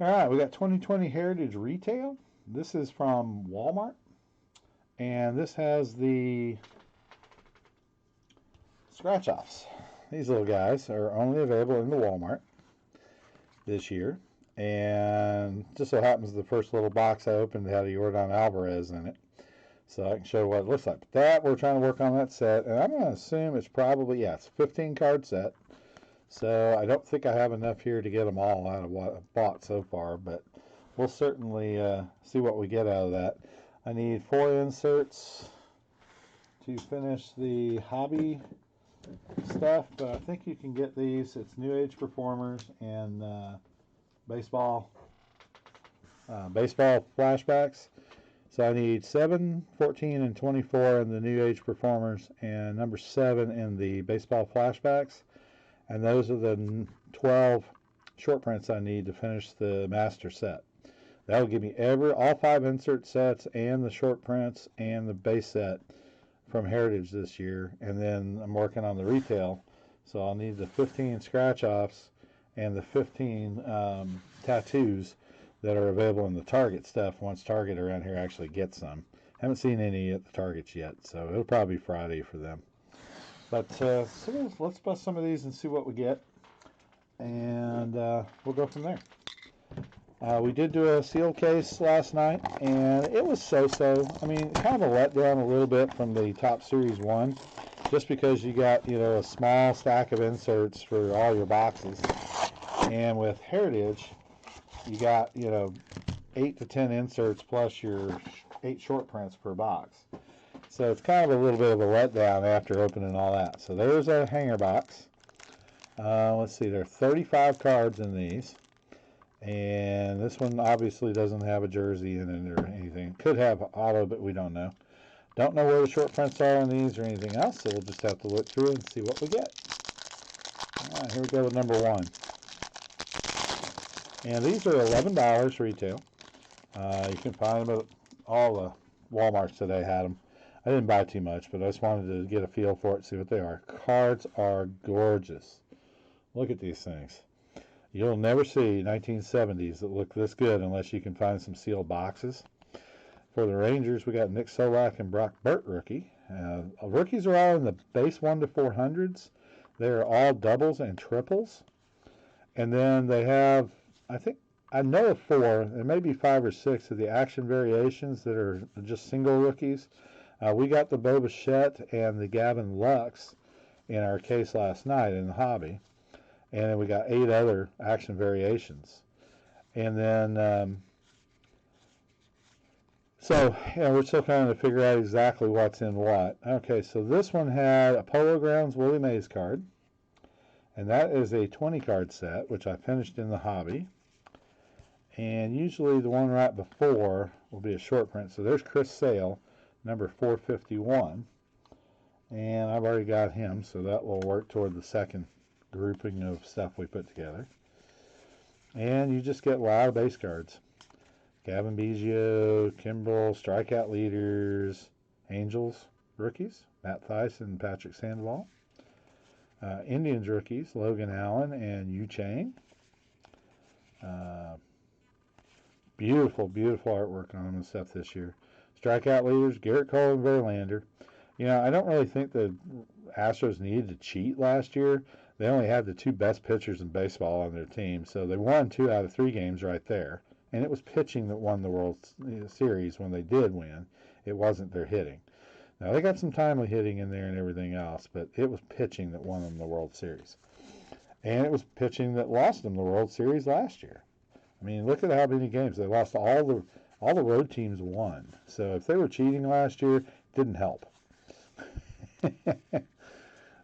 All right, we got 2020 Heritage Retail. This is from Walmart, and this has the scratch offs. These little guys are only available in the Walmart this year, and just so happens the first little box I opened had a Yordan Alvarez in it, so I can show what it looks like. But that we're trying to work on that set, and I'm going to assume it's probably, yeah, it's a 15 card set. So I don't think I have enough here to get them all out of what I've bought so far, but we'll certainly see what we get out of that. I need 4 inserts to finish the hobby stuff, but I think you can get these. It's New Age Performers and baseball flashbacks. So I need 7, 14, and 24 in the New Age Performers, and number 7 in the baseball flashbacks. And those are the 12 short prints I need to finish the master set. That'll give me all 5 insert sets and the short prints and the base set from Heritage this year. And then I'm working on the retail, so I'll need the 15 scratch offs and the 15 tattoos that are available in the Target stuff once Target around here actually gets some. Haven't seen any at the Targets yet, so it'll probably be Friday for them. But so let's bust some of these and see what we get, and we'll go from there. We did do a sealed case last night, and it was so-so. I mean, kind of a letdown a little bit from the Top Series 1, just because you got, a small stack of inserts for all your boxes. And with Heritage, you got, 8 to 10 inserts plus your 8 short prints per box. So it's kind of a little bit of a letdown after opening all that. So there's a hanger box. Let's see, there are 35 cards in these. And this one obviously doesn't have a jersey in it or anything. Could have auto, but we don't know. Don't know where the short prints are on these or anything else, so we'll just have to look through and see what we get. All right, here we go with number 1. And these are $11 retail. You can find them at all the Walmarts today had them. I didn't buy too much, but I just wanted to get a feel for it, see what they are. Cards are gorgeous. Look at these things. You'll never see 1970s that look this good unless you can find some sealed boxes. For the Rangers, we got Nick Solak and Brock Burt rookie. Rookies are all in the base 1 to 400s. They're all doubles and triples. And then they have, I know of 4, there may be 5 or 6 of the action variations that are just single rookies. We got the Bo Bichette and the Gavin Lux in our case last night in the hobby. And then we got 8 other action variations. And then, we're still trying to figure out exactly what's in what. Okay, so this one had a Polo Grounds Willie Mays card. And that is a 20 card set, which I finished in the hobby. And usually the one right before will be a short print. So there's Chris Sale, number 451. And I've already got him, so that will work toward the second grouping of stuff we put together. And you just get a lot of base cards. Gavin Biggio, Kimbrel, strikeout leaders, Angels rookies, Matt Thaiss and Patrick Sandoval. Indians rookies, Logan Allen and Yu Chang. Beautiful, beautiful artwork on them and stuff this year. Strikeout leaders, Garrett Cole and Verlander. I don't really think the Astros needed to cheat last year. They only had the 2 best pitchers in baseball on their team, so they won 2 out of 3 games right there. And it was pitching that won the World Series when they did win. It wasn't their hitting. Now, they got some timely hitting in there and everything else, but it was pitching that won them the World Series. And it was pitching that lost them the World Series last year. I mean, look at how many games. They lost all the road teams won. So if they were cheating last year, it didn't help.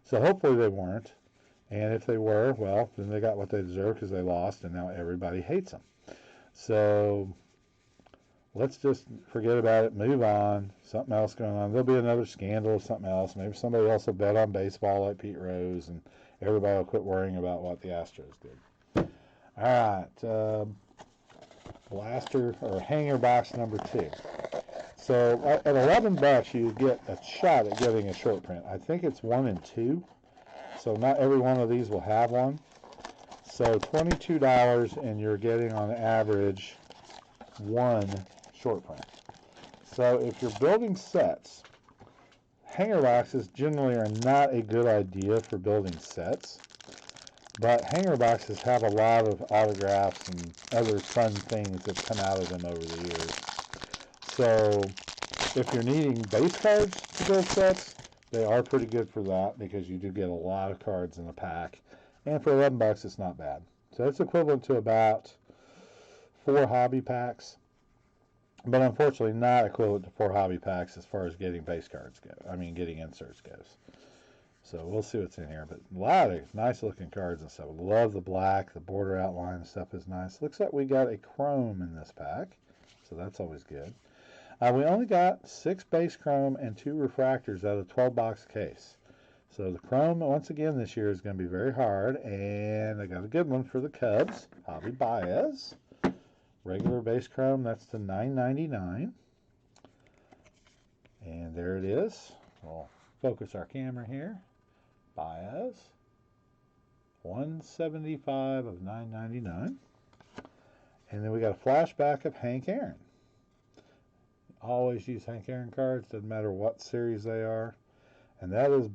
So hopefully they weren't. And if they were, well, then they got what they deserve because they lost, and now everybody hates them. So let's just forget about it, move on, something else going on. There'll be another scandal or something else. Maybe somebody else will bet on baseball like Pete Rose, and everybody will quit worrying about what the Astros did. All right, blaster or hanger box number 2. So at $11, you get a shot at getting a short print. I think it's 1 and 2, so not every one of these will have one. So $22, and you're getting on average one short print. So if you're building sets, hanger boxes generally are not a good idea for building sets, but hanger boxes have a lot of autographs and other fun things that come out of them over the years. So if you're needing base cards to build sets, they are pretty good for that because you do get a lot of cards in a pack. And for $11, it's not bad. So it's equivalent to about 4 hobby packs, but unfortunately not equivalent to 4 hobby packs as far as getting base cards go. I mean, getting inserts goes. So we'll see what's in here, but a lot of nice looking cards and stuff. Love the black, the border outline and stuff is nice. Looks like we got a chrome in this pack, so that's always good. We only got 6 base chrome and 2 refractors out of a 12-box case. So the chrome, once again, this year is going to be very hard, and I got a good one for the Cubs, Javi Baez. Regular base chrome, that's to $9.99. And there it is. We'll focus our camera here. Baez, $175 of $9.99. And then we got a flashback of Hank Aaron. Always use Hank Aaron cards, doesn't matter what series they are. And that is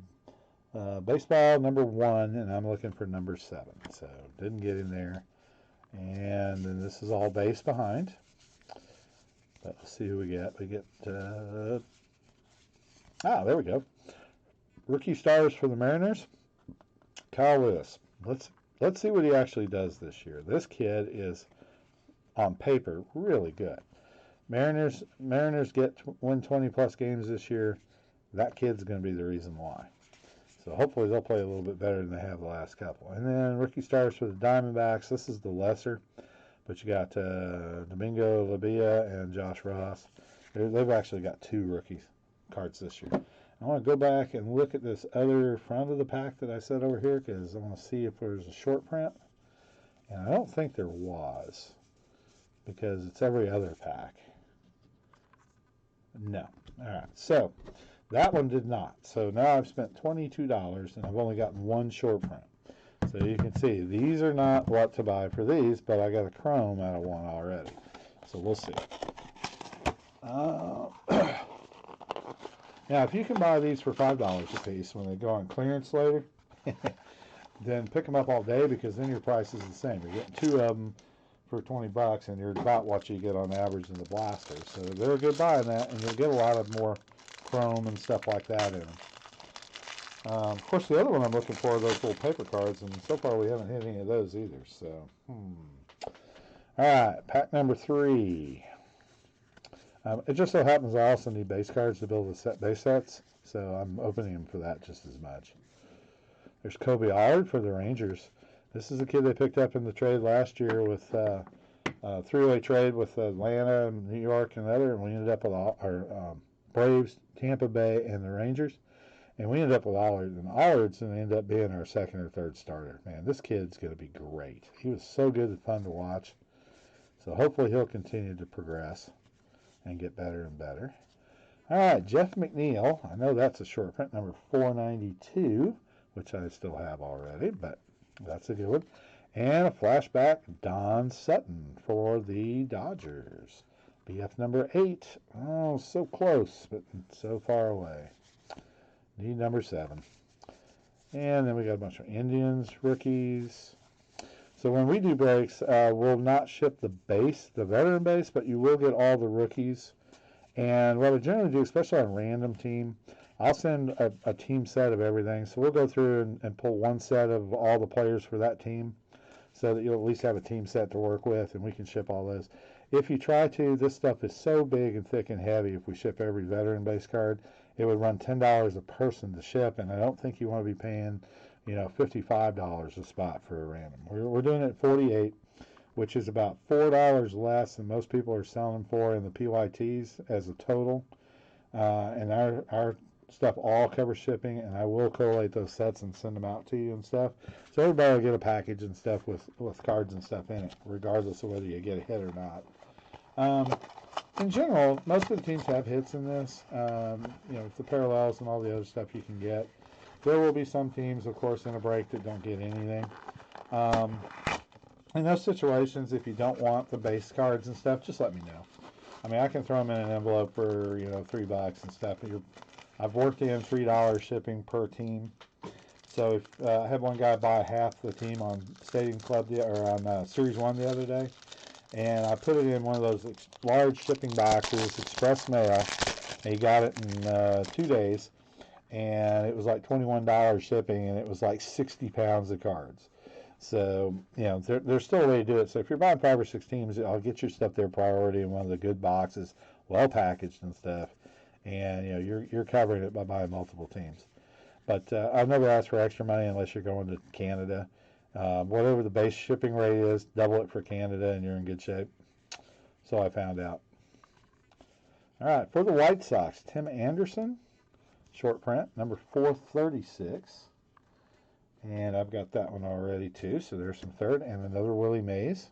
baseball number 1, and I'm looking for number 7. So didn't get in there. And then this is all base behind. But let's see who we get. We get, there we go. Rookie stars for the Mariners, Kyle Lewis. Let's see what he actually does this year. This kid is, on paper, really good. Mariners win 20-plus games this year. That kid's going to be the reason why. So hopefully they'll play a little bit better than they have the last couple. And then rookie stars for the Diamondbacks. This is the lesser, but you got Domingo Labia and Josh Ross. They've actually got 2 rookie cards this year. I want to go back and look at this other front of the pack that I said over here because I want to see if there's a short print. And I don't think there was because it's every other pack. No. All right. So that one did not. So now I've spent $22 and I've only gotten 1 short print. So you can see these are not what to buy for these, but I got a chrome out of 1 already. So we'll see. Now, if you can buy these for $5 a piece when they go on clearance later, then pick them up all day because then your price is the same. You're getting 2 of them for $20, and you're about what you get on average in the blasters. So they're a good buy in that, and you'll get a lot of more chrome and stuff like that in them. Of course, the other one I'm looking for are those little paper cards, and so far we haven't hit any of those either. So, All right, pack number 3. It just so happens I also need base cards to build the base sets, so I'm opening them for that just as much. There's Kobe Allard for the Rangers. This is a kid they picked up in the trade last year with a 3-way trade with Atlanta and New York and other, and we ended up with our Braves, Tampa Bay, and the Rangers. And we ended up with Allard, and Allard's going to end up being our 2nd or 3rd starter. Man, this kid's going to be great. He was so good and fun to watch. So hopefully he'll continue to progress and get better and better. All right, Jeff McNeil. I know that's a short print, number 492, which I still have already, but that's a good one. And a flashback, Don Sutton for the Dodgers. BF number 8. Oh, so close, but so far away. Need number 7. And then we got a bunch of Indians, rookies. So when we do breaks, we'll not ship the base, the veteran base, but you will get all the rookies. And what I generally do, especially on random team, I'll send a team set of everything. So we'll go through and pull 1 set of all the players for that team so that you'll at least have a team set to work with, and we can ship all those. If you try to, this stuff is so big and thick and heavy, if we ship every veteran base card, it would run $10 a person to ship, and I don't think you want to be paying, $55 a spot for a random. We're doing it at $48, which is about $4 less than most people are selling for in the PYTs as a total. And our stuff all covers shipping, and I will collate those sets and send them out to you and stuff. So everybody will get a package and stuff with cards and stuff in it, regardless of whether you get a hit or not. In general, most of the teams have hits in this. It's the parallels and all the other stuff you can get. There will be some teams, of course, in a break that don't get anything. In those situations, if you don't want the base cards and stuff, just let me know. I mean, I can throw them in an envelope for, you know, $3 and stuff. I've worked in $3 shipping per team. So if I had one guy buy half the team on Stadium Club or on Series 1 the other day, and I put it in one of those large shipping boxes, express mail, and he got it in 2 days, and it was like $21 shipping, and it was like 60 pounds of cards. So, you know, there's still a way to do it. So if you're buying 5 or 6 teams, I'll get your stuff there priority in one of the good boxes, well packaged and stuff. And, you know, you're covering it by buying multiple teams. But I've never asked for extra money unless you're going to Canada. Whatever the base shipping rate is, double it for Canada and you're in good shape. So I found out. All right, for the White Sox, Tim Anderson, short print, number 436. And I've got that one already too, so there's some third. And another Willie Mays.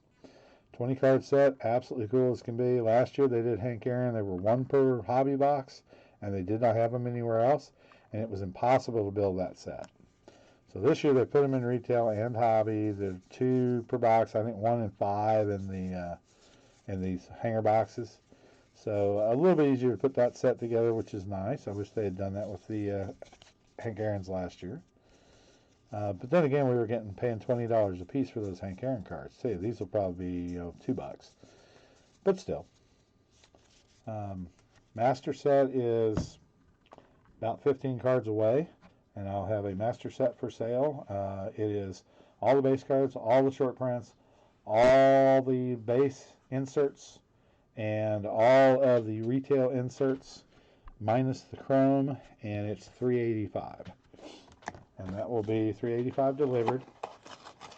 20 card set, absolutely cool as can be. Last year they did Hank Aaron. They were 1 per hobby box, and they did not have them anywhere else, and it was impossible to build that set. So this year they put them in retail and hobby. They're 2 per box, I think 1 and 5 in these hanger boxes. So a little bit easier to put that set together, which is nice. I wish they had done that with the Hank Aaron's last year. But then again, we were paying $20 a piece for those Hank Aaron cards. See, these will probably be, you know, $2, but still. Master set is about 15 cards away, and I'll have a master set for sale. It is all the base cards, all the short prints, all the base inserts, and all of the retail inserts minus the chrome, and it's $385. And that will be $385 delivered.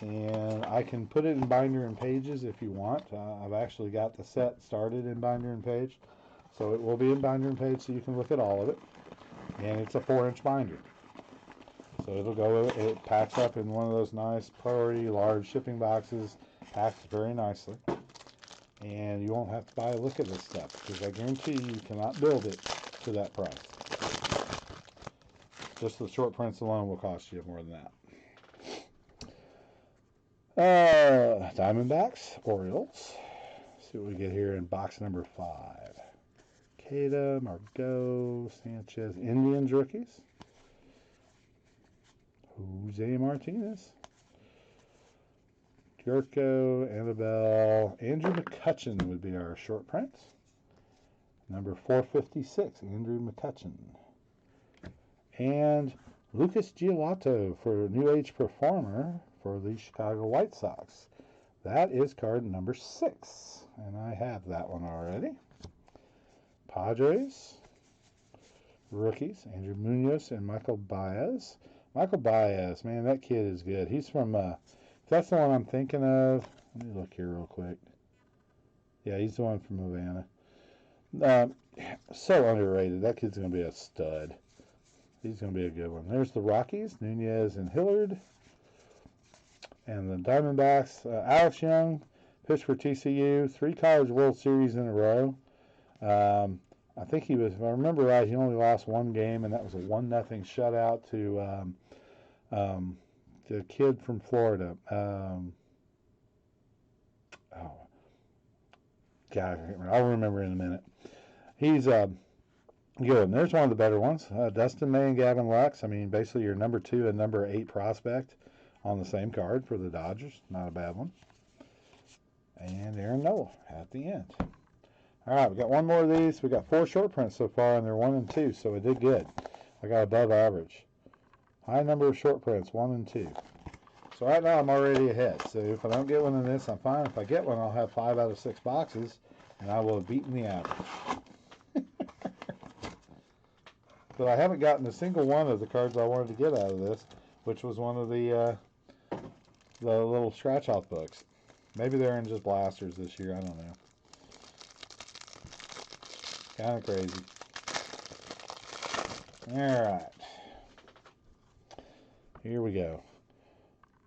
And I can put it in binder and pages if you want. I've actually got the set started in binder and page. So it will be in binder and page so you can look at all of it. And it's a 4-inch binder. So it packs up in one of those nice priority large shipping boxes. Packs very nicely. And you won't have to buy a look at this stuff, because I guarantee you cannot build it to that price. Just the short prints alone will cost you more than that. Diamondbacks, Orioles. Let's see what we get here in box number 5. Cada, Margot, Sanchez, Indians rookies. Jose Martinez. Gurko, Annabelle, Andrew McCutchen would be our short print. Number 456, Andrew McCutchen. And Lucas Giolito for New Age Performer for the Chicago White Sox. That is card number 6, and I have that one already. Padres, rookies, Andrew Munoz and Michael Baez. Michael Baez, man, that kid is good. He's from, if that's the one I'm thinking of, let me look here real quick. Yeah, he's the one from Havana. So underrated. That kid's going to be a stud. He's going to be a good one. There's the Rockies, Nunez and Hillard. And the Diamondbacks, Alex Young, pitched for TCU, 3 College World Series in a row. I think he was, if I remember right, he only lost 1 game, and that was a 1-0 shutout to the kid from Florida. Oh, God, I can't remember. I'll remember in a minute. He's good. And there's one of the better ones. Dustin May and Gavin Lux. I mean, basically your number 2 and number 8 prospect on the same card for the Dodgers. Not a bad one. And Aaron Nola at the end. All right, we got one more of these. We got 4 short prints so far, and they're 1 and 2, so we did good. I got above average. High number of short prints, 1 and 2. So right now I'm already ahead. So if I don't get one in this, I'm fine. If I get one, I'll have 5 out of 6 boxes, and I will have beaten the average. But I haven't gotten a single one of the cards I wanted to get out of this, which was one of the little scratch-off books. Maybe they're in just blasters this year. I don't know. Kind of crazy. All right. Here we go.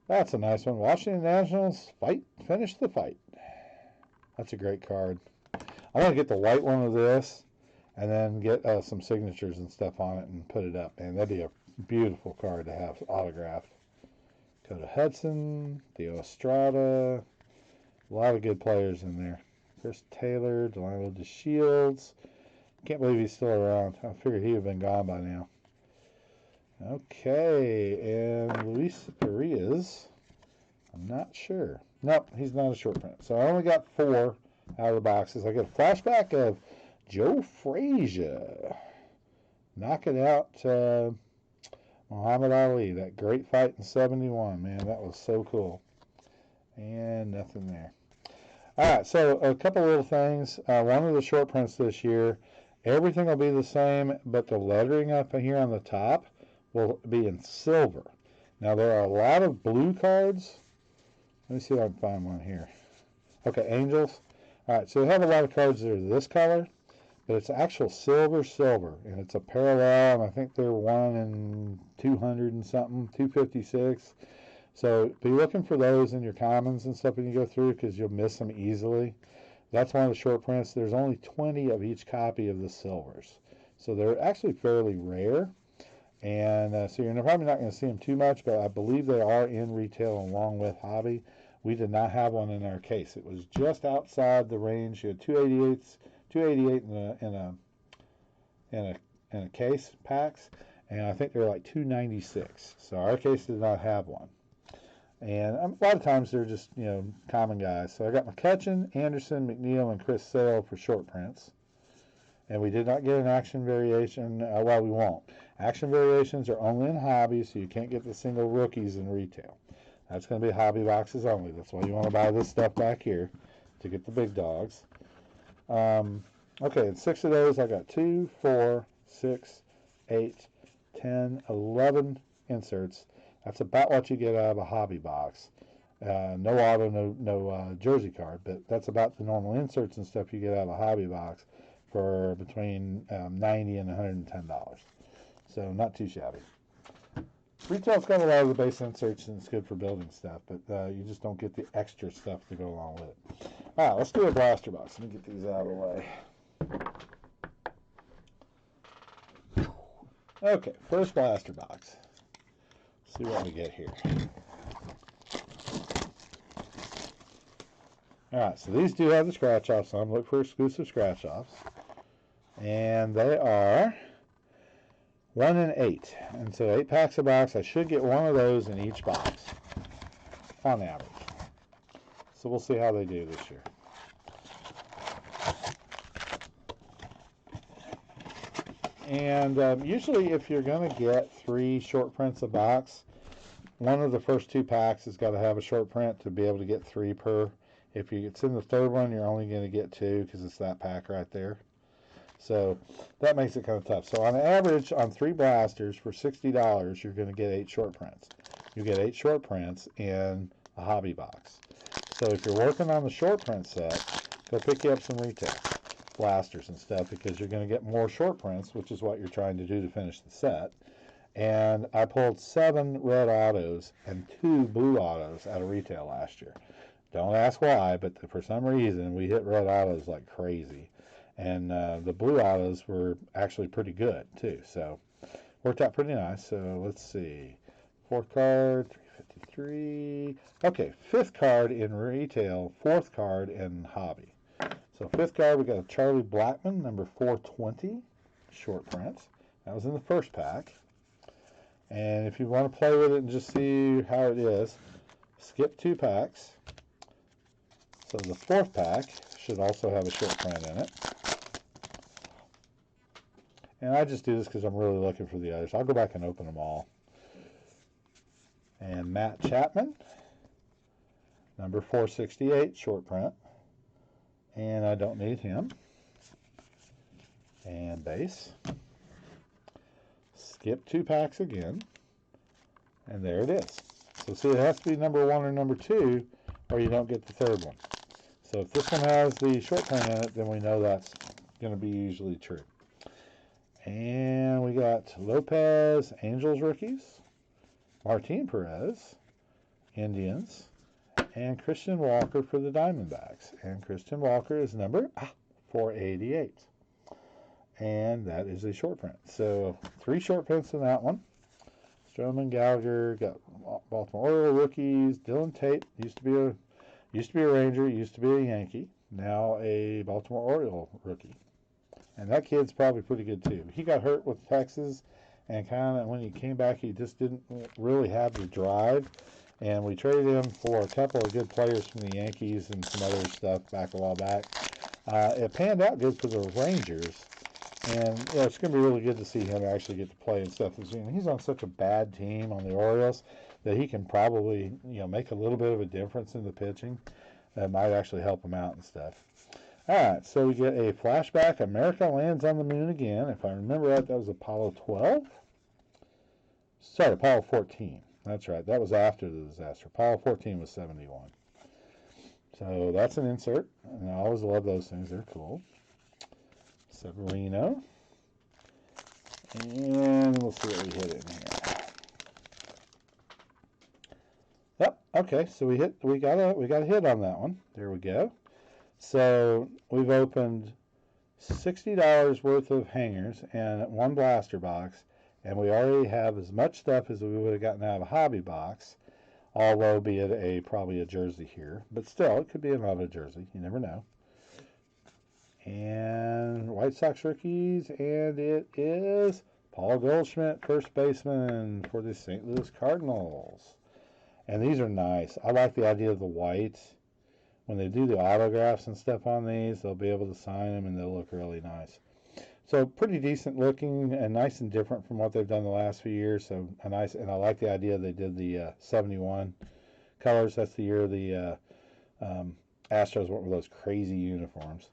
That's a nice one. Washington Nationals, finish the fight. That's a great card. I want to get the white one of this and then get some signatures and stuff on it and put it up. And that'd be a beautiful card to have autographed. Go to Hudson, Theo Estrada, A lot of good players in there. Chris Taylor, Delano DeShields. Can't believe he's still around. I figured he would have been gone by now. Okay, and Luis Arias. I'm not sure. Nope, he's not a short print. So I only got 4 out of the boxes. I get a flashback of Joe Frazier knocking out Muhammad Ali. That great fight in '71. Man, that was so cool. And nothing there. All right, so a couple little things. One of the short prints this year, everything will be the same, but the lettering up here on the top will be in silver. Now, there are a lot of blue cards. Let me see if I can find one here. Okay, Angels. All right, so they have a lot of cards that are this color, but it's actual silver, and it's a parallel, and I think they're 1 in 200 and something, 256. So be looking for those in your commons and stuff when you go through, because you'll miss them easily. That's one of the short prints. There's only 20 of each copy of the silvers, so they're actually fairly rare. And so you're probably not going to see them too much, but I believe they are in retail along with hobby. We did not have one in our case. It was just outside the range. You had 288 in a case packs, and I think they're like 296. So our case did not have one. And a lot of times they're just, common guys. So I got McCutchen, Anderson, McNeil, and Chris Sale for short prints. And we did not get an action variation. Well, we won't. Action variations are only in hobby, so you can't get the single rookies in retail. That's going to be hobby boxes only. That's why you want to buy this stuff back here to get the big dogs. Okay, and 6 of those, I got 2, 4, 6, 8, 10, 11 inserts. That's about what you get out of a hobby box. No auto, no jersey card, but that's about the normal inserts and stuff you get out of a hobby box for between $90 and $110. So not too shabby. Retail's got a lot of the base inserts and it's good for building stuff, but you just don't get the extra stuff to go along with it. All right, let's do a blaster box. Let me get these out of the way. Okay, first blaster box. See what we get here. Alright, so these do have the scratch offs on them. Look for exclusive scratch offs. And they are 1 in 8. And so 8 packs a box. I should get one of those in each box on average. So we'll see how they do this year. And usually if you're going to get 3 short prints a box, one of the first 2 packs has got to have a short print to be able to get 3 per. If it's in the third one, you're only going to get 2 because it's that pack right there. So that makes it kind of tough. So on average, on 3 blasters for $60, you're going to get 8 short prints. You get 8 short prints in a hobby box. So if you're working on the short print set, go pick you up some retail blasters and stuff, because you're going to get more short prints, which is what you're trying to do to finish the set. And I pulled 7 red autos and 2 blue autos out of retail last year. Don't ask why, but for some reason we hit red autos like crazy. And the blue autos were actually pretty good too. So worked out pretty nice. So let's see. 4th card, 353. Okay, 5th card in retail, 4th card in hobby. So 5th card, we got a Charlie Blackmon, number 420, short print. That was in the first pack. And if you want to play with it and just see how it is, skip 2 packs. So the 4th pack should also have a short print in it. And I just do this because I'm really looking for the others. I'll go back and open them all. And Matt Chapman, number 468, short print. And I don't need him. And base. Skip 2 packs again. And there it is. So see, it has to be number 1 or number 2, or you don't get the 3rd one. So if this one has the short print in it, then we know that's going to be usually true. And we got Lopez, Angels rookies, Martin Perez, Indians, and Christian Walker for the Diamondbacks. And Christian Walker is number 488. And that is a short print. So 3 short prints in that one. Stroman, Gallagher, got Baltimore Oriole rookies. Dylan Tate used to be Used to be a Ranger, used to be a Yankee, now a Baltimore Oriole rookie. And that kid's probably pretty good too. He got hurt with Texas, and kind of when he came back, he just didn't really have the drive. And we traded him for a couple of good players from the Yankees and some other stuff back a while back. It panned out good for the Rangers, and it's going to be really good to see him actually get to play and stuff. He's on such a bad team on the Orioles that he can probably make a little bit of a difference in the pitching. That might actually help him out and stuff. All right, so we get a flashback. America lands on the moon again. If I remember right, that was Apollo 12. Sorry, Apollo 14. That's right. That was after the disaster. Apollo 14 was 71. So that's an insert. And I always love those things. They're cool. Severino. And we'll see what we hit in here. Yep. Okay. So we got a hit on that one. There we go. So we've opened $60 worth of hangers and one blaster box. And we already have as much stuff as we would have gotten out of a hobby box, although be it probably a jersey here. But still, it could be another jersey. You never know. And White Sox rookies, and it is Paul Goldschmidt, first baseman for the St. Louis Cardinals. And these are nice. I like the idea of the white. When they do the autographs and stuff on these, they'll be able to sign them, and they'll look really nice. So pretty decent looking and nice and different from what they've done the last few years. So and I like the idea they did the 71 colors. That's the year the Astros went with those crazy uniforms.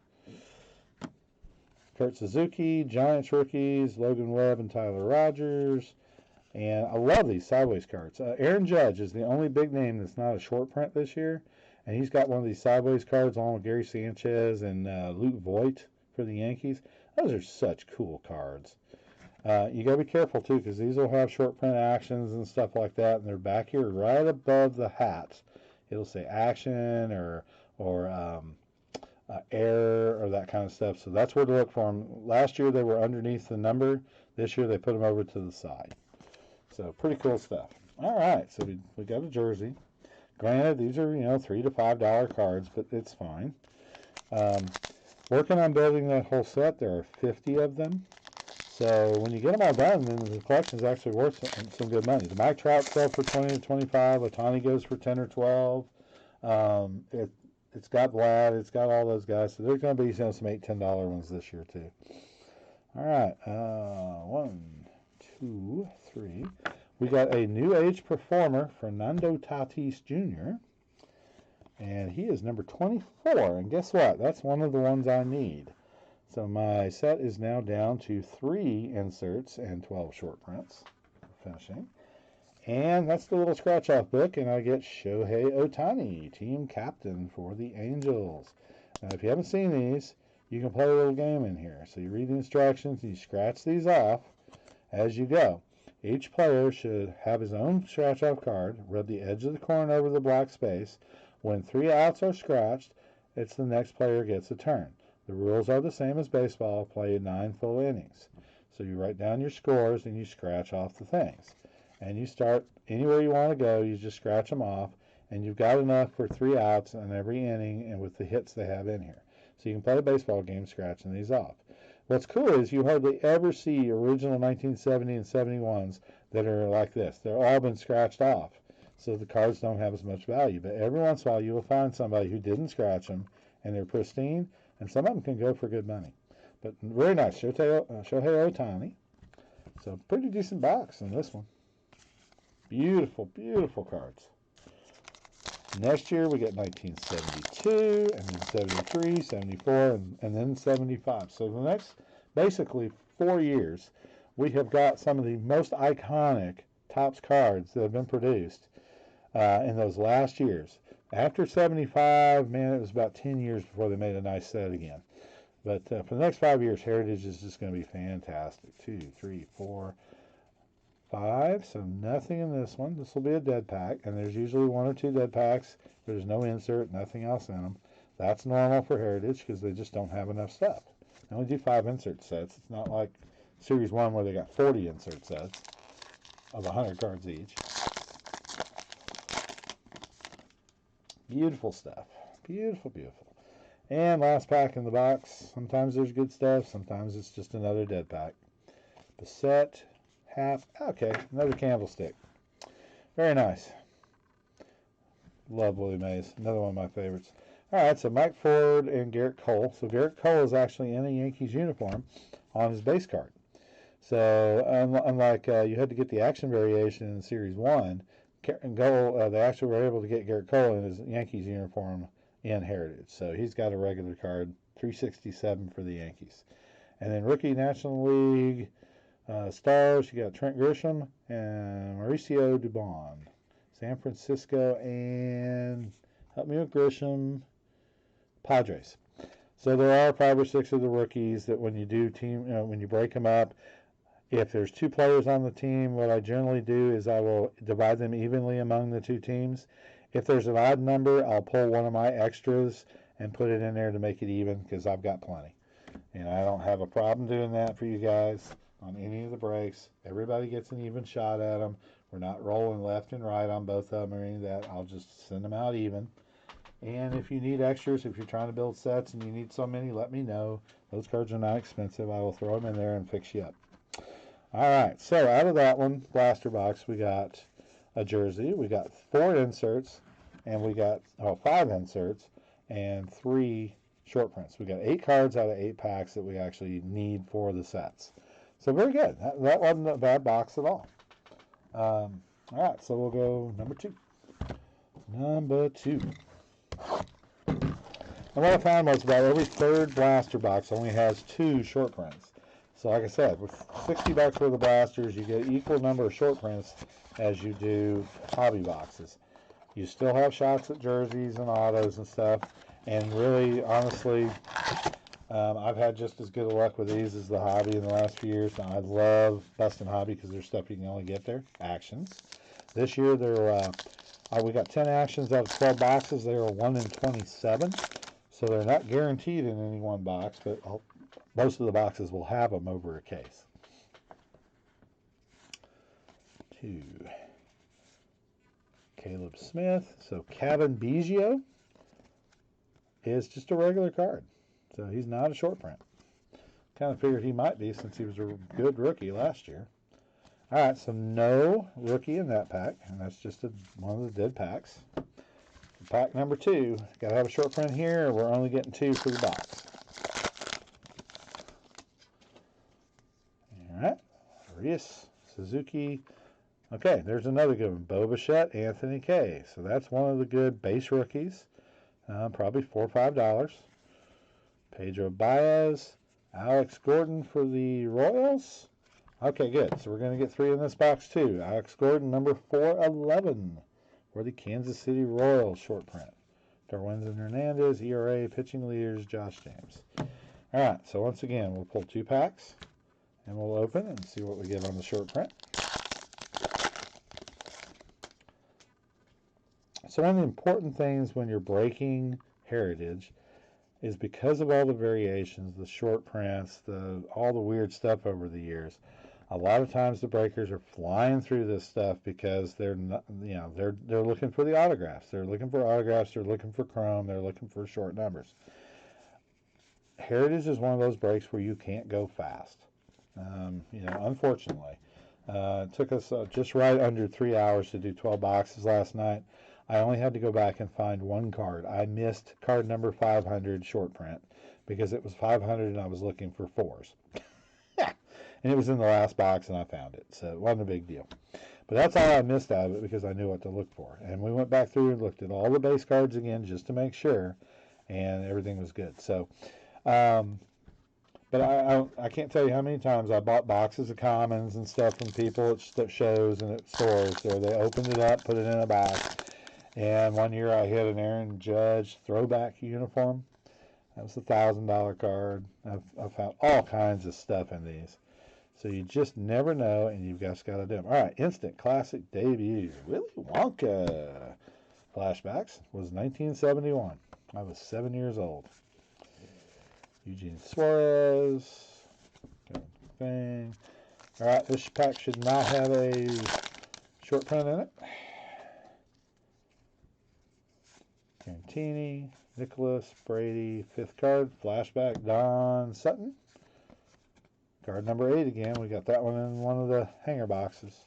Kurt Suzuki, Giants rookies, Logan Webb and Tyler Rogers. And I love these sideways cards. Aaron Judge is the only big name that's not a short print this year. And he's got one of these sideways cards along with Gary Sanchez and Luke Voigt for the Yankees. Those are such cool cards. You got to be careful, too, because these will have short print actions and stuff like that, and they're back here right above the hats. It'll say action or error or that kind of stuff. So that's where to look for them. Last year they were underneath the number. This year they put them over to the side. So pretty cool stuff. All right, so we got a jersey. Granted, these are, $3 to $5 cards, but it's fine. Working on building that whole set, there are 50 of them. So when you get them all done, then the collection is actually worth some good money. The Mike Trout sell for 20 to 25. Ohtani goes for 10 or 12. It's got Vlad. It's got all those guys. So there's going to be some $8, $10 ones this year too. All right. 1, 2, 3. We got a New Age performer, Fernando Tatis Jr., and he is number 24. And guess what? That's one of the ones I need. So my set is now down to 3 inserts and 12 short prints. Finishing. And that's the little scratch-off book, and I get Shohei Ohtani, team captain for the Angels. Now, if you haven't seen these, you can play a little game in here. So you read the instructions, and you scratch these off as you go. Each player should have his own scratch-off card, rub the edge of the corner over the black space. When 3 outs are scratched, it's the next player gets a turn. The rules are the same as baseball, play 9 full innings. So you write down your scores and you scratch off the things. And you start anywhere you want to go, you just scratch them off, and you've got enough for 3 outs in every inning and with the hits they have in here. So you can play a baseball game scratching these off. What's cool is you hardly ever see original 1970 and 71s that are like this. They're all been scratched off. So the cards don't have as much value. But every once in a while you will find somebody who didn't scratch them, and they're pristine, and some of them can go for good money. But very nice. Shohei Ohtani. So pretty decent box in this one. Beautiful, beautiful cards. Next year we get 1972, and then 73, 74, and then 75. So the next, basically, 4 years, we have got some of the most iconic Topps cards that have been produced in those last years. After 75, man, it was about 10 years before they made a nice set again. But for the next 5 years, Heritage is just going to be fantastic. 2, 3, 4, 5. So nothing in this one. This will be a dead pack, and there's usually 1 or 2 dead packs. There's no insert, nothing else in them. That's normal for Heritage because they just don't have enough stuff. They only do 5 insert sets. It's not like Series 1 where they got 40 insert sets of 100 cards each. Beautiful stuff. Beautiful, beautiful. And last pack in the box. Sometimes there's good stuff. Sometimes it's just another dead pack. Bassett, half. Okay, another candlestick. Very nice. Love Willie Mays. Another one of my favorites. All right, so Mike Ford and Garrett Cole. So Garrett Cole is actually in a Yankees uniform on his base card. So unlike you had to get the action variation in Series 1, they actually were able to get Garrett Cole in his Yankees uniform in Heritage. So he's got a regular card, 367 for the Yankees. And then rookie National League stars, you got Trent Grisham and Mauricio Dubon. San Francisco and, help me with Grisham, Padres. So there are 5 or 6 of the rookies that when you do when you break them up, if there's 2 players on the team, what I generally do is I will divide them evenly among the 2 teams. If there's an odd number, I'll pull one of my extras and put it in there to make it even because I've got plenty. And I don't have a problem doing that for you guys on any of the breaks. Everybody gets an even shot at them. We're not rolling left and right on both of them or any of that. I'll just send them out even. And if you need extras, if you're trying to build sets and you need so many, let me know. Those cards are not expensive. I will throw them in there and fix you up. All right, so out of that one, blaster box, we got a jersey. We got 4 inserts, and we got 5 inserts and 3 short prints. We got 8 cards out of 8 packs that we actually need for the sets. So very good. That wasn't a bad box at all. All right, so we'll go number 2. Number 2. And what I found was about every 3rd blaster box only has 2 short prints. So like I said, with $60 worth of blasters, you get equal number of short prints as you do hobby boxes. You still have shots at jerseys and autos and stuff. And really, honestly, I've had just as good of luck with these as the hobby in the last few years. Now, I love busting hobby because there's stuff you can only get there. Actions. This year, we got 10 actions out of 12 boxes. They are 1 in 27. So they're not guaranteed in any one box, but most of the boxes will have them over a case. 2. Caleb Smith. So Kevin Biggio is just a regular card. So he's not a short print. Kind of figured he might be since he was a good rookie last year. All right, so no rookie in that pack, and that's just one of the dead packs. Pack number 2, got to have a short print here. We're only getting 2 for the box. All right, Arias, Suzuki. Okay, there's another good one, Bo Bichette, Anthony Kay. So that's one of the good base rookies, probably $4 or $5. Pedro Baez, Alex Gordon for the Royals. Okay, good. So we're going to get 3 in this box too. Alex Gordon, number 411 for the Kansas City Royals short print. Darwinzon Hernandez, ERA, pitching leaders, Josh James. All right, so once again, we'll pull 2 packs and we'll open and see what we get on the short print. So one of the important things when you're breaking Heritage is because of all the variations, the short prints, all the weird stuff over the years. A lot of times the breakers are flying through this stuff because they're not, they're looking for the autographs. They're looking for autographs. They're looking for chrome. They're looking for short numbers. Heritage is one of those breaks where you can't go fast. Unfortunately, it took us just right under 3 hours to do 12 boxes last night. I only had to go back and find 1 card. I missed card number 500 short print because it was 500 and I was looking for 4s. And it was in the last box and I found it. So it wasn't a big deal. But that's all I missed out of it because I knew what to look for. And we went back through and looked at all the base cards again just to make sure. And everything was good. So, but I can't tell you how many times I bought boxes of commons and stuff from people at shows and at stores. So they opened it up, put it in a box. And one year I hit an Aaron Judge throwback uniform. That was a $1,000 card. I've found all kinds of stuff in these. So you just never know, and you've just got to do them. All right, instant classic debut. Willy Wonka. Flashbacks was 1971. I was 7 years old. Eugene Suarez. Thing. All right, this pack should not have a short print in it. Garantini, Nicholas, Brady, 5th card, flashback, Don Sutton. Card number 8 again. We got that one in one of the hanger boxes.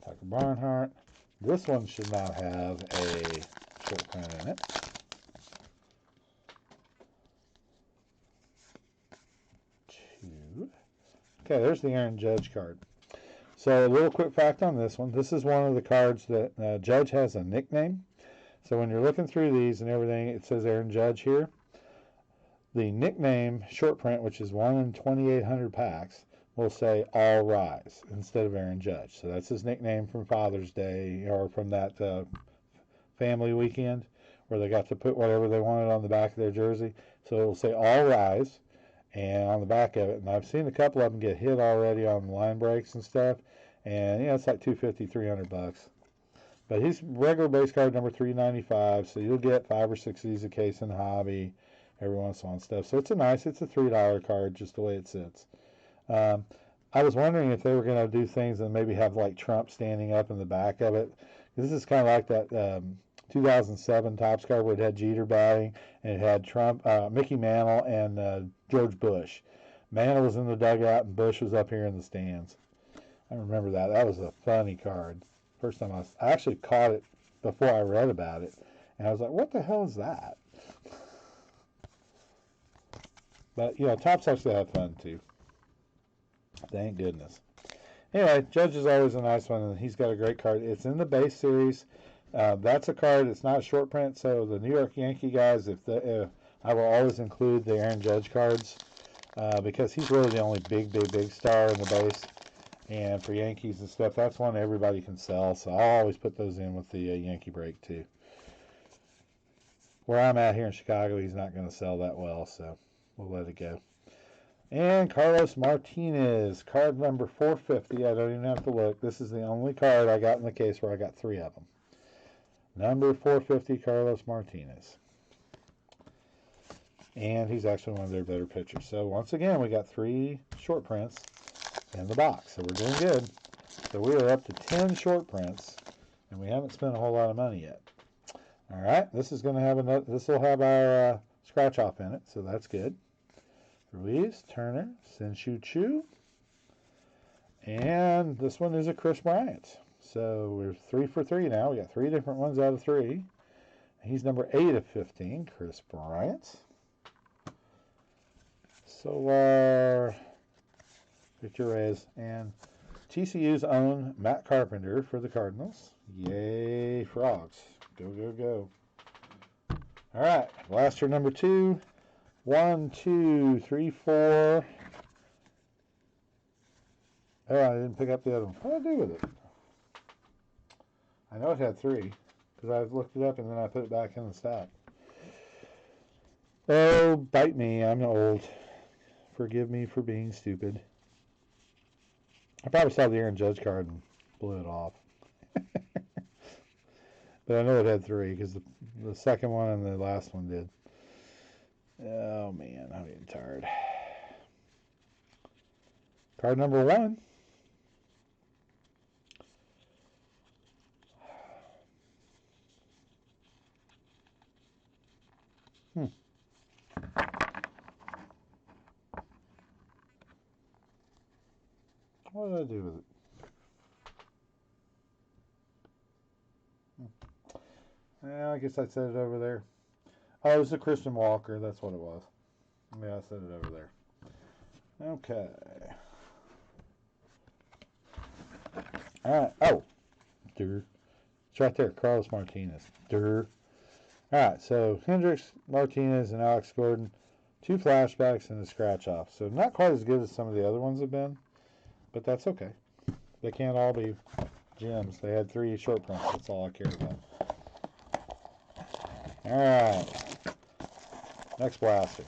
Tucker Barnhart. This one should not have a short print in it. Okay, there's the Aaron Judge card. So a little quick fact on this one. This is one of the cards that Judge has a nickname. So when you're looking through these and everything, it says Aaron Judge here. The nickname short print, which is 1 in 2,800 packs, will say All Rise instead of Aaron Judge. So that's his nickname from Father's Day or from that family weekend where they got to put whatever they wanted on the back of their jersey. So it'll say All Rise and on the back of it. And I've seen a couple of them get hit already on line breaks and stuff. And, it's like $250, $300. But he's regular base card number 395, so you'll get 5 or 6 of these a case in the hobby every once in a while and stuff. So it's a $3 card just the way it sits. I was wondering if they were going to do things and maybe have like Trump standing up in the back of it. This is kind of like that 2007 Topps card where it had Jeter batting and it had Trump, Mickey Mantle, and George Bush. Mantle was in the dugout and Bush was up here in the stands. I remember that. That was a funny card. First time I actually caught it before I read about it, and I was like, "What the hell is that?" But Topps likes to have fun too. Thank goodness. Anyway, Judge is always a nice one, and he's got a great card. It's in the base series. That's a card. It's not short print, so the New York Yankee guys, I will always include the Aaron Judge cards because he's really the only big star in the base. And for Yankees and stuff, that's one everybody can sell. So I'll always put those in with the Yankee break too. Where I'm at here in Chicago, he's not going to sell that well, so we'll let it go. And Carlos Martinez, card number 450. I don't even have to look. This is the only card I got in the case where I got 3 of them. Number 450, Carlos Martinez. And he's actually one of their better pitchers. So once again, we got 3 short prints in the box. So we're doing good. So we are up to 10 short prints, and we haven't spent a whole lot of money yet. All right, this is going to have another. This will have our scratch off in it, so that's good. Ruiz, Turner, Shin-Soo Choo, and this one is a Kris Bryant. So we're 3 for 3 now. We got 3 different ones out of 3. He's number 8 of 15, Kris Bryant. Solar, Victor Reyes, and TCU's own Matt Carpenter for the Cardinals. Yay, Frogs. Go, go, go. All right, blaster number 2. 1, 2, 3, 4. Oh, I didn't pick up the other one. What did I do with it? I know it had 3 because I looked it up and then I put it back in the stack. Oh, bite me. I'm old. Forgive me for being stupid. I probably saw the Aaron Judge card and blew it off. But I know it had 3 because the second one and the last one did. Oh, man, I'm getting tired. Card number 1. What did I do with it? Yeah, I guess I set it over there. Oh, it was a Christian Walker. That's what it was. Yeah, I set it over there. Okay. All right. Oh. Durr. It's right there. Carlos Martinez. Durr. All right. So, Hendricks, Martinez, and Alex Gordon. 2 flashbacks and a scratch off. So, not quite as good as some of the other ones have been. But that's okay. They can't all be gems. They had 3 short prints. That's all I care about. All right. Next blaster.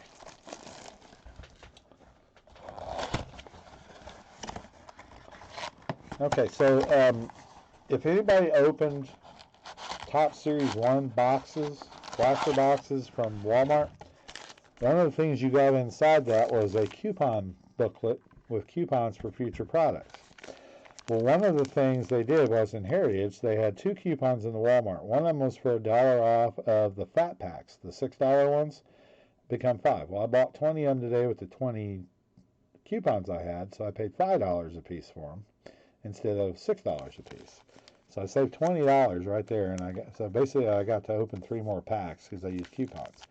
Okay, so if anybody opened Topps Series 1 boxes, blaster boxes from Walmart, one of the things you got inside that was a coupon booklet with coupons for future products. Well, one of the things they did was in Heritage, they had 2 coupons in the Walmart. One of them was for $1 off of the fat packs, the $6 ones, become 5. Well, I bought 20 of them today with the 20 coupons I had, so I paid $5 a piece for them instead of $6 a piece. So I saved $20 right there, and so basically I got to open 3 more packs because I used coupons.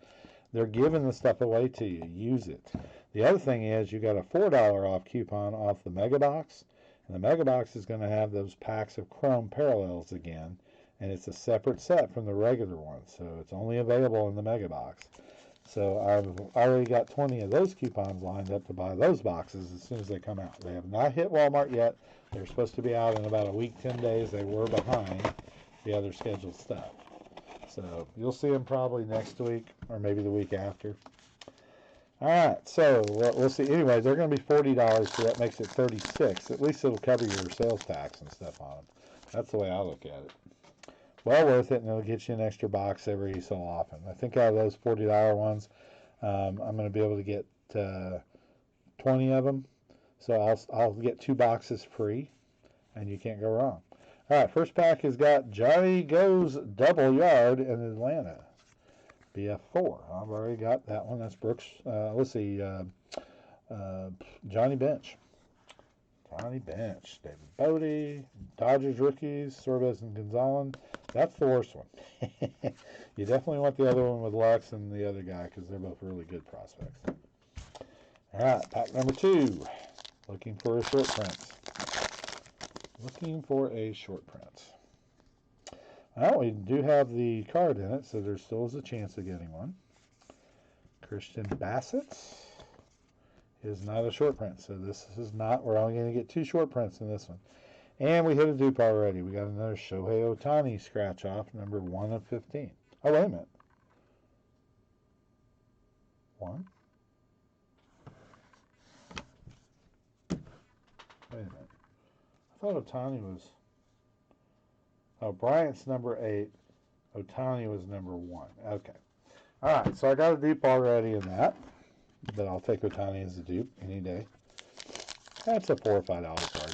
They're giving the stuff away to you. Use it. The other thing is you got a $4 off coupon off the Mega Box. And the Mega Box is going to have those packs of Chrome Parallels again, and it's a separate set from the regular one, so it's only available in the Mega Box. So I've already got 20 of those coupons lined up to buy those boxes as soon as they come out. They have not hit Walmart yet. They're supposed to be out in about a week, 10 days. They were behind the other scheduled stuff. So you'll see them probably next week or maybe the week after. All right, so we'll see. Anyway, they're going to be $40, so that makes it $36. At least it'll cover your sales tax and stuff on them. That's the way I look at it. Well worth it, and it'll get you an extra box every so often. I think out of those $40 ones, I'm going to be able to get 20 of them. So I'll get 2 boxes free, and you can't go wrong. All right, first pack has got Johnny Goes Double Yard in Atlanta. BF4. I've already got that one. That's Brooks. Let's see. Johnny Bench. Johnny Bench. David Bodie. Dodgers rookies. Sorvez and Gonzalez. That's the worst one. You definitely want the other one with Lux and the other guy because they're both really good prospects. All right, pack number 2. Looking for a short print. Looking for a short print. Well, we do have the card in it, so there still is a chance of getting one. Christian Bassett is not a short print, so this is not. We're only going to get 2 short prints in this one. And we hit a dupe already. We got another Shohei Ohtani scratch off, number 1 of 15. Oh, wait a minute. 1? Wait a minute. I thought Ohtani was... Oh, Bryant's number 8. Ohtani was number 1. Okay. All right, so I got a dupe already in that, but I'll take Ohtani as a dupe any day. That's a $4 or $5 card.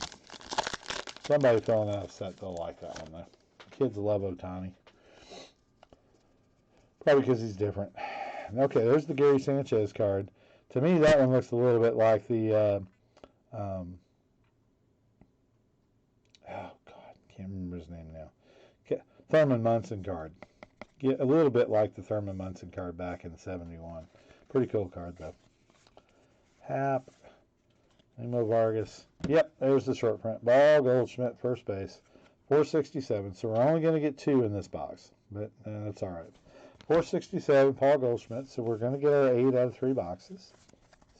Somebody filling out a set, they'll like that one, though. Kids love Ohtani. Probably because he's different. Okay, there's the Gary Sanchez card. To me, that one looks a little bit like the... oh, God, can't remember his name now. Thurman Munson card. Get a little bit like the Thurman Munson card back in '71. Pretty cool card, though. Hap. Nemo Vargas. Yep, there's the short print. Ball Goldschmidt, first base. 467. So we're only going to get 2 in this box, but that's all right. 467, Paul Goldschmidt. So we're going to get our 8 out of 3 boxes.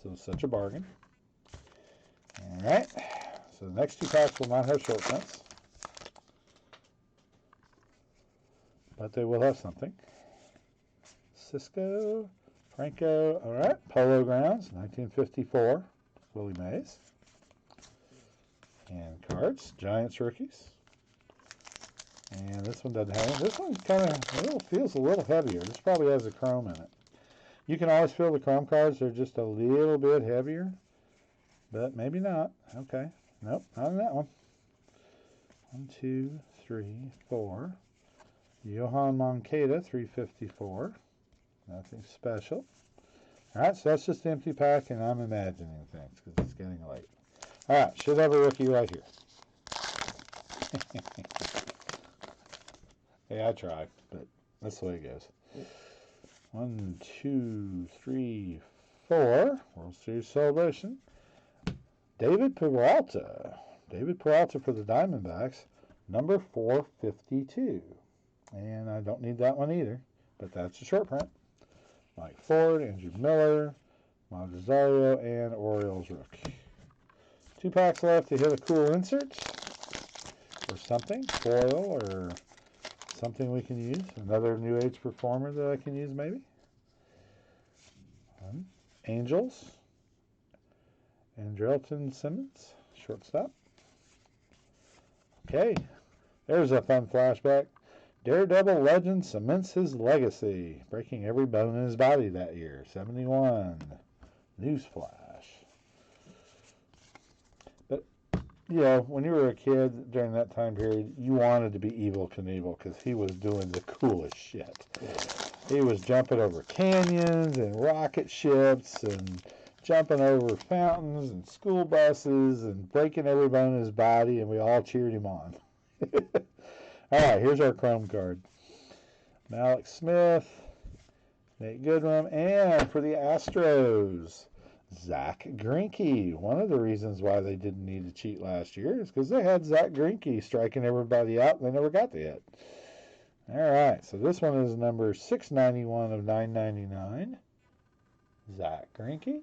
So such a bargain. All right. So the next 2 packs will not have short prints, but they will have something. Cisco, Franco, all right. Polo Grounds, 1954, Willie Mays. And cards, Giants rookies. And this one doesn't have it. This one kind of feels a little heavier. This probably has a chrome in it. You can always feel the chrome cards. They're just a little bit heavier, but maybe not. Okay. Nope, not in that one. 1, 2, 3, 4. Johan Moncada, 354. Nothing special. All right, so that's just an empty pack, and I'm imagining things because it's getting late. All right, should have a rookie right here. Hey, I tried, but that's the way it goes. 1, 2, 3, 4. World Series celebration. David Peralta. David Peralta for the Diamondbacks, number 452. And I don't need that one either, but that's a short print. Mike Ford, Andrew Miller, Mount Rosario, and Orioles rookie. 2 packs left to hit a cool insert or something, foil or something we can use. Another New Age performer that I can use maybe. Angels, Andrelton Simmons, shortstop. Okay, there's a fun flashback. Daredevil legend cements his legacy, breaking every bone in his body that year. 71. Newsflash. But you know, when you were a kid during that time period, you wanted to be Evel Knievel because he was doing the coolest shit. He was jumping over canyons and rocket ships and jumping over fountains and school buses and breaking every bone in his body, and we all cheered him on. All right, here's our Chrome card. Malik Smith, Nate Goodrum, and for the Astros, Zach Greinke. One of the reasons why they didn't need to cheat last year is because they had Zach Greinke striking everybody out and they never got the hit. All right, so this one is number 691 of 999. Zach Greinke,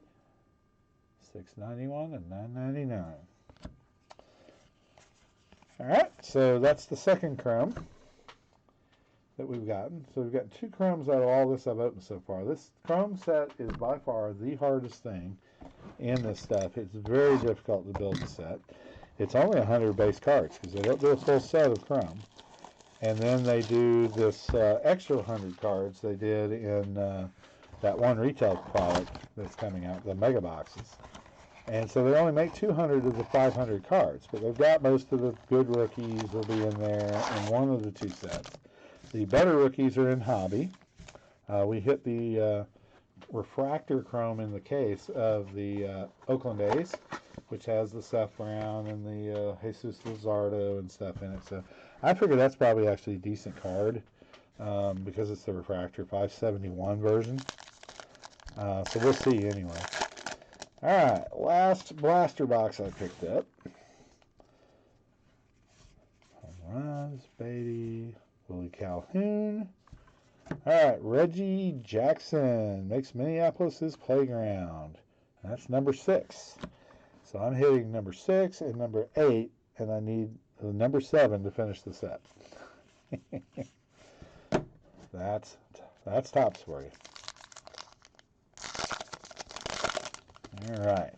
691 of 999. All right, so that's the second Chrome that we've gotten. So we've got 2 Chromes out of all this I've opened so far. This Chrome set is by far the hardest thing in this stuff. It's very difficult to build the set. It's only 100 base cards because they don't do a full set of Chrome. And then they do this extra 100 cards they did in that one retail product that's coming out, the Mega Boxes. And so they only make 200 of the 500 cards, but they've got most of the good rookies will be in there in one of the 2 sets. The better rookies are in Hobby. We hit the refractor Chrome in the case of the Oakland A's, which has the Seth Brown and the Jesus Luzardo and stuff in it. So I figure that's probably actually a decent card because it's the refractor 571 version. So we'll see anyway. All right, last blaster box I picked up. Home runs, Beatty, Willie Calhoun. All right, Reggie Jackson makes Minneapolis his playground. That's number 6. So I'm hitting number 6 and number 8, and I need number 7 to finish the set. That's tops for you. All right.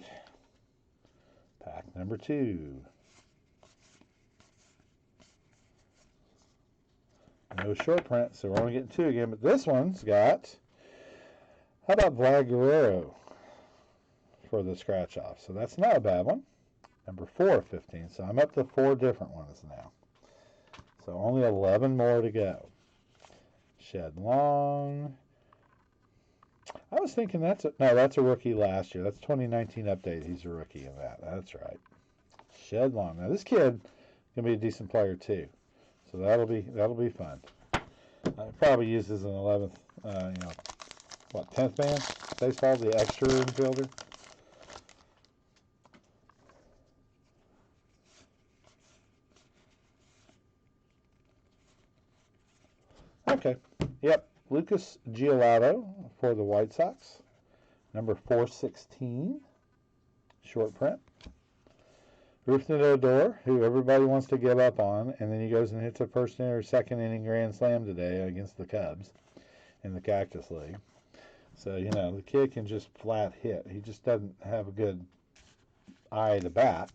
Pack number 2. No short print, so we're only getting 2 again. But this one's got, how about Vlad Guerrero for the scratch off? So that's not a bad one. Number 4 of 15. So I'm up to 4 different ones now. So only 11 more to go. Shed Long. I was thinking that's a rookie last year. That's 2019 update. He's a rookie in that. That's right. Shed Long. Now this kid can be a decent player too. So that'll be fun. Probably used as an 11th, 10th man baseball, the extra infielder. Okay. Yep. Lucas Giolito for the White Sox. Number 416. Short print. Rougned Odor, who everybody wants to give up on, and then he goes and hits a first or second inning grand slam today against the Cubs in the Cactus League. So, the kid can just flat hit. He just doesn't have a good eye to bat.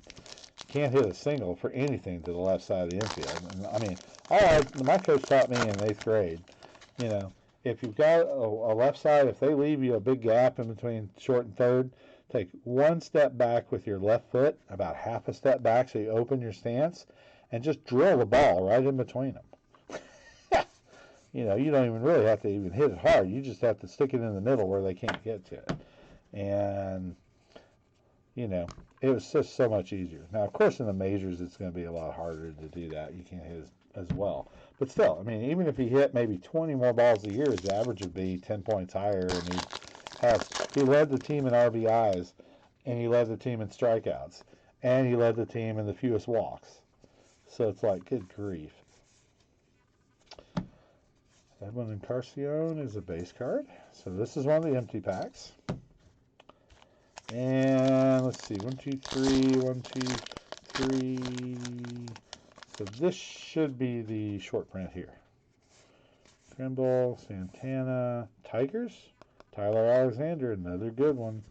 Can't hit a single for anything to the left side of the infield. And, I mean, my coach taught me in 8th grade, if you've got a left side, if they leave you a big gap in between short and third, take 1 step back with your left foot, about half a step back so you open your stance, and just drill the ball right in between them. You don't even really have to even hit it hard. You just have to stick it in the middle where they can't get to it. And, it was just so much easier. Now, of course, in the majors, it's going to be a lot harder to do that. You can't hit as well. But still, I mean, even if he hit maybe 20 more balls a year, his average would be 10 points higher, and he led the team in RBIs, and he led the team in strikeouts, and he led the team in the fewest walks. So it's like, good grief. Edwin Encarnacion is a base card. So this is one of the empty packs. And let's see, 1, 2, 3, 1, 2, 3. So this should be the short print here. Trimble, Santana, Tigers. Tyler Alexander, another good one.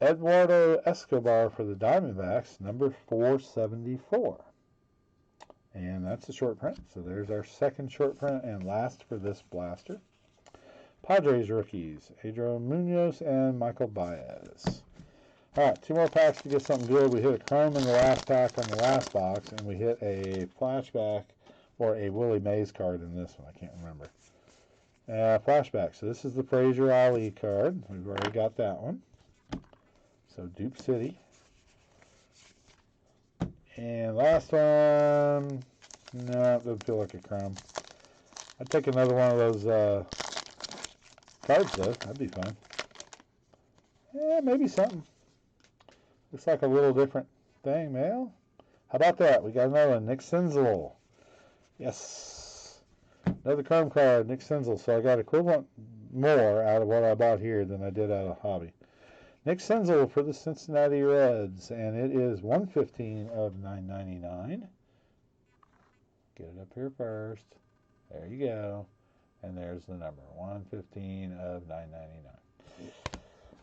Eduardo Escobar for the Diamondbacks, number 474. And that's the short print. So there's our second short print and last for this blaster. Padres rookies, Adrian Munoz and Michael Baez. Alright, 2 more packs to get something good. We hit a chrome in the last pack on the last box, and we hit a flashback or a Willie Mays card in this one. I can't remember. Flashback. So this is the Frazier Ali card. We've already got that one. So Dupe City. And last one, no, it doesn't feel like a chrome. I'd take another one of those cards though. That'd be fun. Yeah, maybe something. Looks like a little different thing, Mel. How about that? We got another one, Nick Senzel. Yes. Another chrome card, Nick Senzel. So I got equivalent more out of what I bought here than I did out of Hobby. Nick Senzel for the Cincinnati Reds, and it is 115 of 999. Get it up here first. There you go. And there's the number, 115 of 999.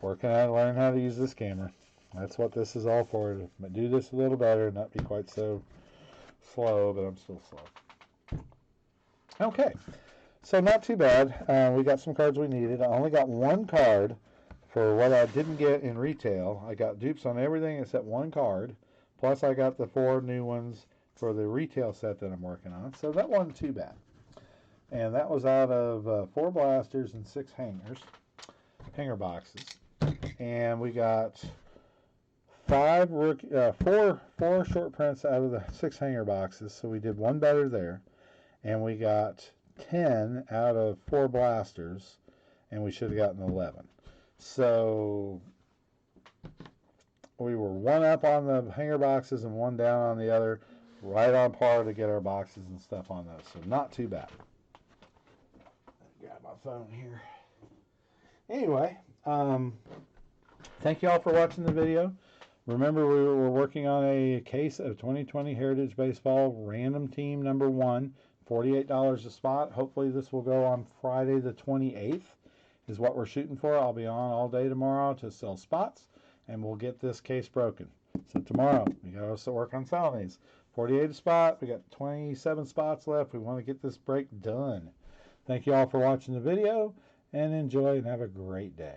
Working on learning how to use this camera. That's what this is all for. To do this a little better, not be quite so slow, but I'm still slow. Okay, so not too bad. We got some cards we needed. I only got one card for what I didn't get in retail. I got dupes on everything except one card. Plus I got the 4 new ones for the retail set that I'm working on. So that wasn't too bad. And that was out of 4 blasters and 6 hanger boxes. And we got 4 short prints out of the 6 hanger boxes. So we did one better there. And we got 10 out of 4 blasters. And we should have gotten 11. So we were 1 up on the hanger boxes and 1 down on the other, right on par to get our boxes and stuff on those. So not too bad. Grab my phone here. Anyway, thank you all for watching the video. Remember, we were working on a case of 2020 Heritage Baseball random team number 1, $48 a spot. Hopefully this will go on Friday the 28th. Is what we're shooting for. I'll be on all day tomorrow to sell spots, and we'll get this case broken. So tomorrow, we got to work on selling these. 48 a spot. We got 27 spots left. We want to get this break done. Thank you all for watching the video, and enjoy and have a great day.